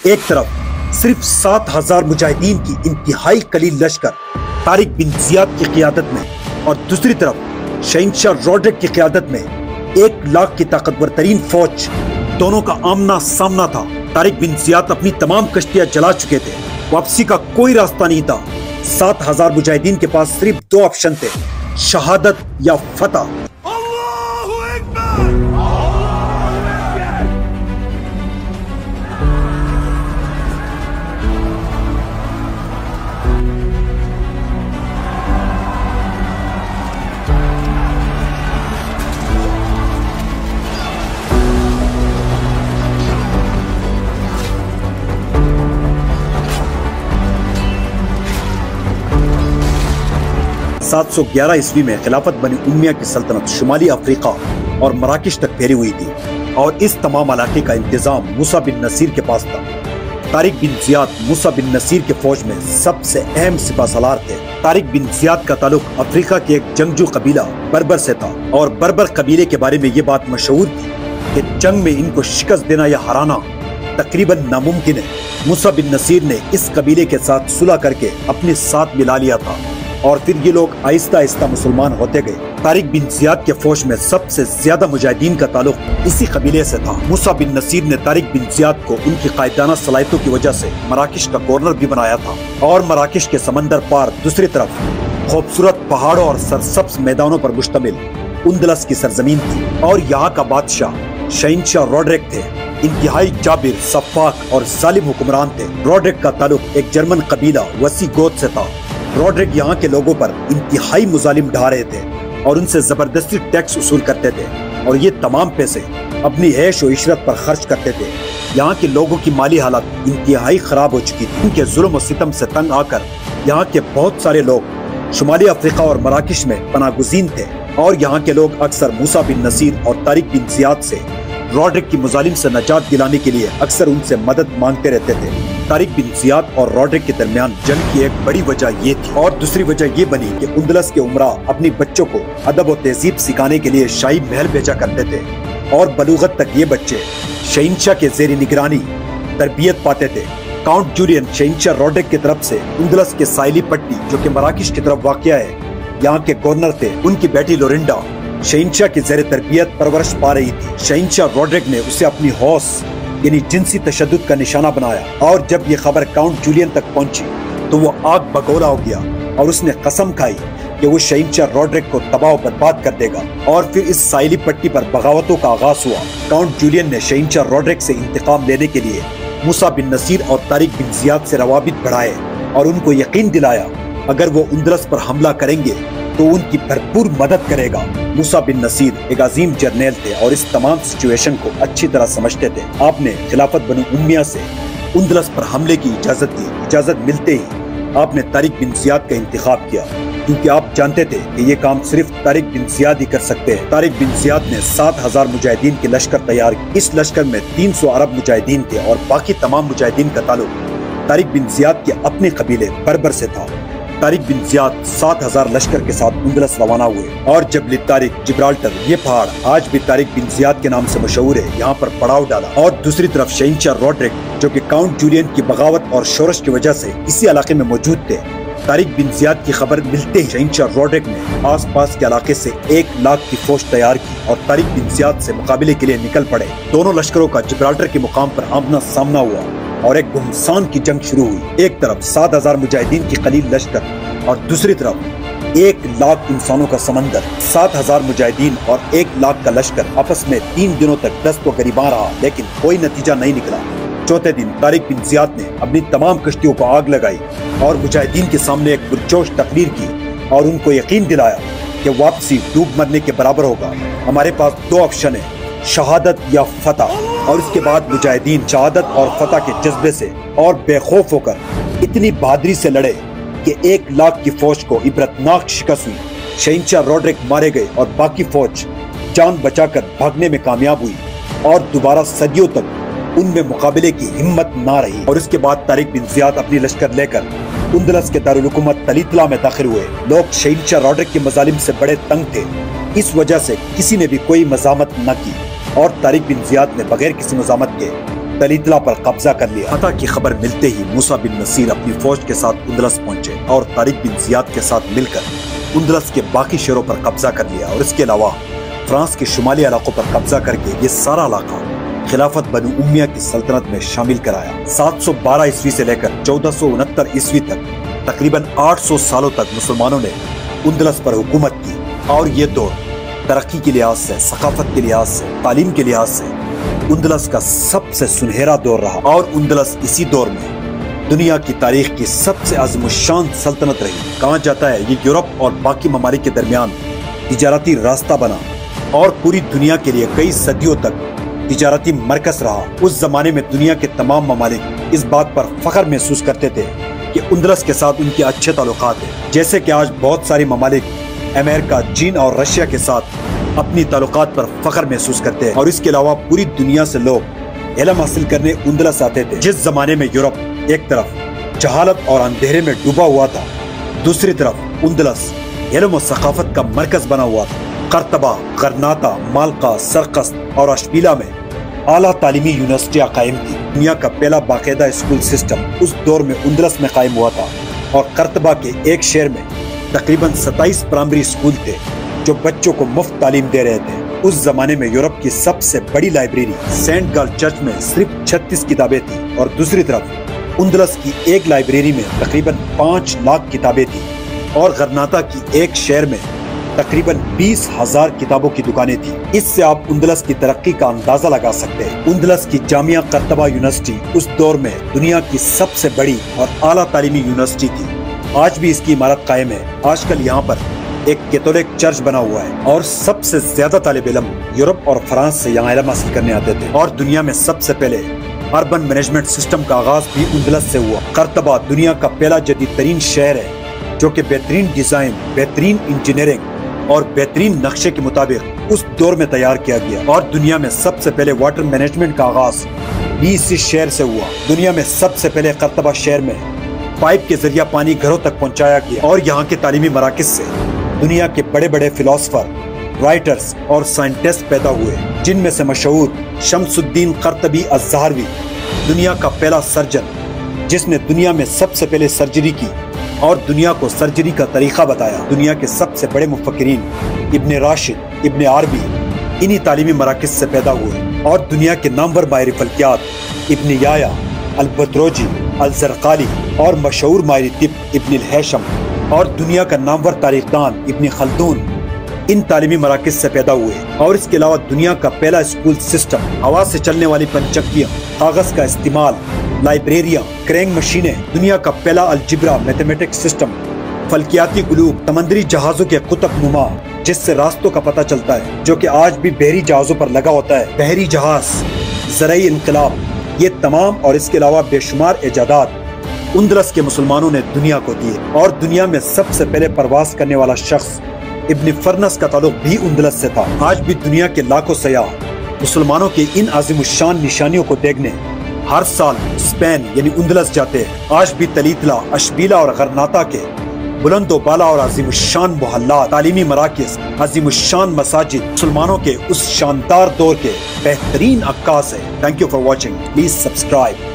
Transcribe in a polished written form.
ایک طرف صرف 7,000 مجاہدین کی انتہائی قلیل لشکر طارق بن زیاد کی قیادت میں اور دوسری طرف شہنشاہ روڈرک کی قیادت میں 1,00,000 کی طاقتور ترین فوج، دونوں کا آمنا سامنا تھا۔ طارق بن زیاد اپنی تمام کشتیاں جلا چکے تھے، واپسی کا کوئی راستہ نہیں تھا۔ 7,000 مجاہدین کے پاس صرف 2 آپشن تھے، شہادت یا فتح۔ 711 عیسوی میں خلافت بنی امیہ کی سلطنت شمالی افریقہ اور مراکش تک پھیلی ہوئی تھی اور اس تمام علاقے کا انتظام موسیٰ بن نصیر کے پاس تھا۔ طارق بن زیاد موسیٰ بن نصیر کے فوج میں سب سے اہم سپہ سالار تھے۔ طارق بن زیاد کا تعلق افریقہ کے ایک جنگجو قبیلہ بربر سے تھا اور بربر قبیلے کے بارے میں یہ بات مشہور تھی کہ جنگ میں ان کو شکست دینا یا ہرانا تقریباً ناممکن ہے۔ موسیٰ بن نصیر نے اس قبیلے کے ساتھ صلح کر کے اپنے ساتھ ملا لیا تھا اور پھر یہ لوگ آہستہ آہستہ مسلمان ہوتے گئے۔ طارق بن زیاد کے فوج میں سب سے زیادہ مجاہدین کا تعلق اسی قبیلے سے تھا۔ موسیٰ بن نصیر نے طارق بن زیاد کو ان کی قائدانہ صلاحیتوں کی وجہ سے مراکش کا گورنر بھی بنایا تھا اور مراکش کے سمندر پار دوسری طرف خوبصورت پہاڑوں اور سرسبز میدانوں پر مشتمل اندلس کی سرزمین تھی اور یہاں کا بادشاہ شہنشاہ روڈرک تھے۔ انتہائی جابر، سفاک اور ظالم حکمران تھے۔ روڈرک کا تعلق ایک جرمن قبیلہ وسی گوت سے تھا۔ روڈرک یہاں کے لوگوں پر انتہائی مظالم ڈھا رہے تھے اور ان سے زبردستی ٹیکس وصول کرتے تھے اور یہ تمام پیسے اپنی عیش و عشرت پر خرچ کرتے تھے۔ یہاں کے لوگوں کی مالی حالت انتہائی خراب ہو چکی تھی۔ ان کے ظلم و ستم سے تنگ آ کر یہاں کے بہت سارے لوگ شمالی افریقہ اور مراکش میں پناہ گزین تھے اور یہاں کے لوگ اکثر موسیٰ بن نصیر اور طارق بن زیاد سے روڈرک کی مظالم سے نجات دلانے کے لیے اکثر ان سے مدد مانگتے رہتے تھے۔ طارق بن زیاد اور روڈرک کے درمیان جنگ کی ایک بڑی وجہ یہ تھی اور دوسری وجہ یہ بنی کہ اندلس کے عمرہ اپنی بچوں کو ادب و تہذیب سکھانے کے لیے شاہی محل بھیجا کرتے تھے اور بلوغت تک یہ بچے شہنشاہ کے زیر نگرانی تربیت پاتے تھے۔ کاؤنٹ جولین شہنشاہ روڈرک کی طرف سے اندلس کے ساحلی پٹی جو کہ مراکش کی طرف واقع ہے یہاں کے گورنر تھے۔ ان کی بیٹی لورنڈا شہنشاہ کی زیر تربیت پرورش پا رہی تھی۔ شہنشاہ روڈرک نے اسے اپنی حوث یعنی جنسی تشدد کا نشانہ بنایا اور جب یہ خبر کاؤنٹ جولین تک پہنچی تو وہ آگ بگولا ہو گیا اور اس نے قسم کھائی کہ وہ شہنشاہ روڈرک کو تباہ و برباد کر دے گا اور پھر اس ساحلی پٹی پر بغاوتوں کا آغاز ہوا۔ کاؤنٹ جولین نے شہنشاہ روڈرک سے انتقام لینے کے لیے موسیٰ بن نصیر اور طارق بن زیاد سے روابط بڑھائے اور ان کو یقین دلایا اگر وہ اندلس پر حملہ کریں گے تو ان کی بھرپور مدد کرے گا۔ موسیٰ بن نصیر ایک عظیم جرنیل تھے اور اس تمام سچویشن کو اچھی طرح سمجھتے تھے۔ آپ نے خلافت بنی امیہ سے اندلس پر حملے کی اجازت دی۔ اجازت ملتے ہی آپ نے طارق بن زیاد کا انتخاب کیا کیونکہ آپ جانتے تھے کہ یہ کام صرف طارق بن زیاد ہی کر سکتے ہیں۔ طارق بن زیاد نے 7,000 مجاہدین کے لشکر تیار کی۔ اس لشکر میں 300 عرب مجاہدین تھے اور باقی تمام مجاہدین کا تعلق طارق بن زیاد کے اپنے قبیلے بربر سے تھا۔ طارق بن زیاد 7,000 لشکر کے ساتھ اندلس روانہ ہوئے اور جبل طارق جبرالٹر یہ پہاڑ آج بھی طارق بن زیاد کے نام سے مشہور ہے یہاں پر پڑاؤ ڈالا اور دوسری طرف شہنشاہ روڈرک جو کہ کاؤنٹ جولین کی بغاوت اور شورش کی وجہ سے اسی علاقے میں موجود تھے۔ طارق بن زیاد کی خبر ملتے ہی شہنشاہ روڈرک نے آس پاس کے علاقے سے 1,00,000 کی فوج تیار کی اور طارق بن زیاد سے مقابلے کے لیے نکل پڑے۔ دونوں لشکروں کا جبرالٹر کے مقام پر آمنا سامنا ہوا اور ایک گھمسان کی جنگ شروع ہوئی۔ ایک طرف 7,000 مجاہدین کی قلیل لشکر اور دوسری طرف 1,00,000 انسانوں کا سمندر۔ 7,000 مجاہدین اور 1,00,000 کا لشکر آپس میں 3 دنوں تک دست و گریباں رہا لیکن کوئی نتیجہ نہیں نکلا۔ چوتھے دن طارق بن زیاد نے اپنی تمام کشتیوں کو آگ لگائی اور مجاہدین کے سامنے ایک پرجوش تقریر کی اور ان کو یقین دلایا کہ واپسی ڈوب مرنے کے برابر ہوگا۔ ہمارے پاس 2 آپشن ہیں، شہادت یا فتح۔ اور اس کے بعد مجاہدین شہادت اور فتح کے جذبے سے اور بے خوف ہو کر اتنی بہادری سے لڑے کہ 1,00,000 کی فوج کو عبرتناک شکست ہوئی۔ شہنشاہ روڈرک مارے گئے اور باقی فوج جان بچا کر بھاگنے میں کامیاب ہوئی اور دوبارہ صدیوں تک ان میں مقابلے کی ہمت نہ رہی۔ اور اس کے بعد طارق بن زیاد اپنی لشکر لے کر اندلس کے دارالحکومت تلیتلا میں داخل ہوئے۔ لوگ شہنشاہ روڈرک کے مظالم سے بڑے تنگ تھے، اس وجہ سے کسی نے بھی کوئی مزاحمت نہ کی اور طارق بن زیاد نے بغیر کسی مزاحمت کے تلیتلا پر قبضہ کر لیا۔ فتح کی خبر ملتے ہی موسیٰ بن نصیر اپنی فوج کے ساتھ اندلس پہنچے اور طارق بن زیاد کے ساتھ مل کر اندلس کے باقی شہروں پر قبضہ کر لیا اور اس کے علاوہ فرانس کے شمالی علاقوں پر قبضہ کر کے یہ سارا علاقہ خلافت بنو امیہ کی سلطنت میں شامل کرایا۔ 712 عیسوی سے لے کر 1469 عیسوی تک تقریباً 800 سالوں تک مسلمانوں نے اندلس پر حکومت کی، اور یہ دور ترقی کے لحاظ سے، ثقافت کے لحاظ سے، تعلیم کے لحاظ سے اندلس کا سب سے سنہرا دور رہا، اور اندلس اسی دور میں دنیا کی تاریخ کی سب سے عظیم الشان سلطنت رہی۔ کہا جاتا ہے یہ یورپ اور باقی ممالک کے درمیان تجارتی راستہ بنا اور پوری دنیا کے لیے کئی صدیوں تک تجارتی مرکز رہا۔ اس زمانے میں دنیا کے تمام ممالک اس بات پر فخر محسوس کرتے تھے کہ اندلس کے ساتھ ان کے اچھے تعلقات ہیں، جیسے کہ آج بہت ساری ممالک امریکہ، چین اور رشیا کے ساتھ اپنی تعلقات پر فخر محسوس کرتے ہیں، اور اس کے علاوہ پوری دنیا سے لوگ علم حاصل کرنے اندلس آتے تھے۔ جس زمانے میں یورپ ایک طرف جہالت اور اندھیرے میں ڈوبا ہوا تھا، دوسری طرف اندلس علم و ثقافت کا مرکز بنا ہوا تھا۔ قرطبہ، غرناطہ، مالقا، سرقست اور اشبیلا میں اعلیٰ تعلیمی یونیورسٹیاں قائم تھی۔ دنیا کا پہلا باقاعدہ اسکول سسٹم اس دور میں اندلس میں قائم ہوا تھا، اور قرطبہ کے ایک شہر میں تقریباً 27 پرائمری اسکول تھے جو بچوں کو مفت تعلیم دے رہے تھے۔ اس زمانے میں یورپ کی سب سے بڑی لائبریری سینٹ گال چرچ میں صرف 36 کتابیں تھیں، اور دوسری طرف اندلس کی ایک لائبریری میں تقریباً 5 لاکھ کتابیں تھیں، اور غرناطہ کی ایک شہر میں تقریباً 20,000 کتابوں کی دکانیں تھیں۔ اس سے آپ اندلس کی ترقی کا اندازہ لگا سکتے ہیں۔ اندلس کی جامعہ قرطبہ یونیورسٹی اس دور میں دنیا کی سب سے بڑی اور اعلیٰ تعلیمی یونیورسٹی تھی۔ آج بھی اس کی عمارت قائم ہے۔ آج کل یہاں پر ایک کیتھولک چرچ بنا ہوا ہے، اور سب سے زیادہ طالب علم یورپ اور فرانس سے یہاں علم حاصل کرنے آتے تھے، اور دنیا میں سب سے پہلے اربن مینجمنٹ سسٹم کا آغاز بھی اندلس سے ہوا۔ قرطبہ دنیا کا پہلا جدید ترین شہر ہے جو کہ بہترین ڈیزائن، بہترین انجینئرنگ اور بہترین نقشے کے مطابق اس دور میں تیار کیا گیا، اور دنیا میں سب سے پہلے واٹر مینجمنٹ کا آغاز بھی اسی شہر سے ہوا۔ دنیا میں سب سے پہلے قرطبہ شہر میں پائپ کے ذریعہ پانی گھروں تک پہنچایا گیا، اور یہاں کے تعلیمی مراکز سے دنیا کے بڑے بڑے فلاسفر، رائٹرز اور سائنٹسٹ پیدا ہوئے، جن میں سے مشہور شمس الدین قرطبی الزہروی، دنیا کا پہلا سرجن جس نے دنیا میں سب سے پہلے سرجری کی اور دنیا کو سرجری کا طریقہ بتایا۔ دنیا کے سب سے بڑے مفکرین ابن راشد، ابن عربی انہی تعلیمی مراکز سے پیدا ہوئے، اور دنیا کے نامور ماہر فلکیات ابن یایا، البتروجی، الزرقالی اور مشہور ماہر طب ابن الہیثم، اور دنیا کا نامور تاریخ دان ابن خلدون ان تعلیمی مراکز سے پیدا ہوئے۔ اور اس کے علاوہ دنیا کا پہلا اسکول سسٹم، ہوا سے چلنے والی پنچکیاں، کاغذ کا استعمال، لائبریریاں، کرینگ مشینیں، دنیا کا پہلا الجبرا میتھمیٹکس سسٹم، فلکیاتی علوم، سمندری جہازوں کے قطب نما جس سے راستوں کا پتہ چلتا ہے، جو کہ آج بھی بحری جہازوں پر لگا ہوتا ہے، بحری جہاز، زرعی انقلاب، یہ تمام اور اس کے علاوہ بے شمار ایجادات اندلس کے مسلمانوں نے دنیا کو دیے۔ اور دنیا میں سب سے پہلے پرواز کرنے والا شخص ابن فرنس کا تعلق بھی اندلس سے تھا۔ آج بھی دنیا کے لاکھوں سیاح مسلمانوں کے ان عظیم الشان نشانیوں کو دیکھنے ہر سال اسپین یعنی اندلس جاتے ہیں۔ آج بھی تلیتلا، اشبیلا اور غرناطہ کے بلند و بالا اور عظیم الشان محلات، تعلیمی مراکز، عظیم الشان مساجد مسلمانوں کے اس شاندار دور کے بہترین عکاس ہے۔ Thank you for watching, please subscribe.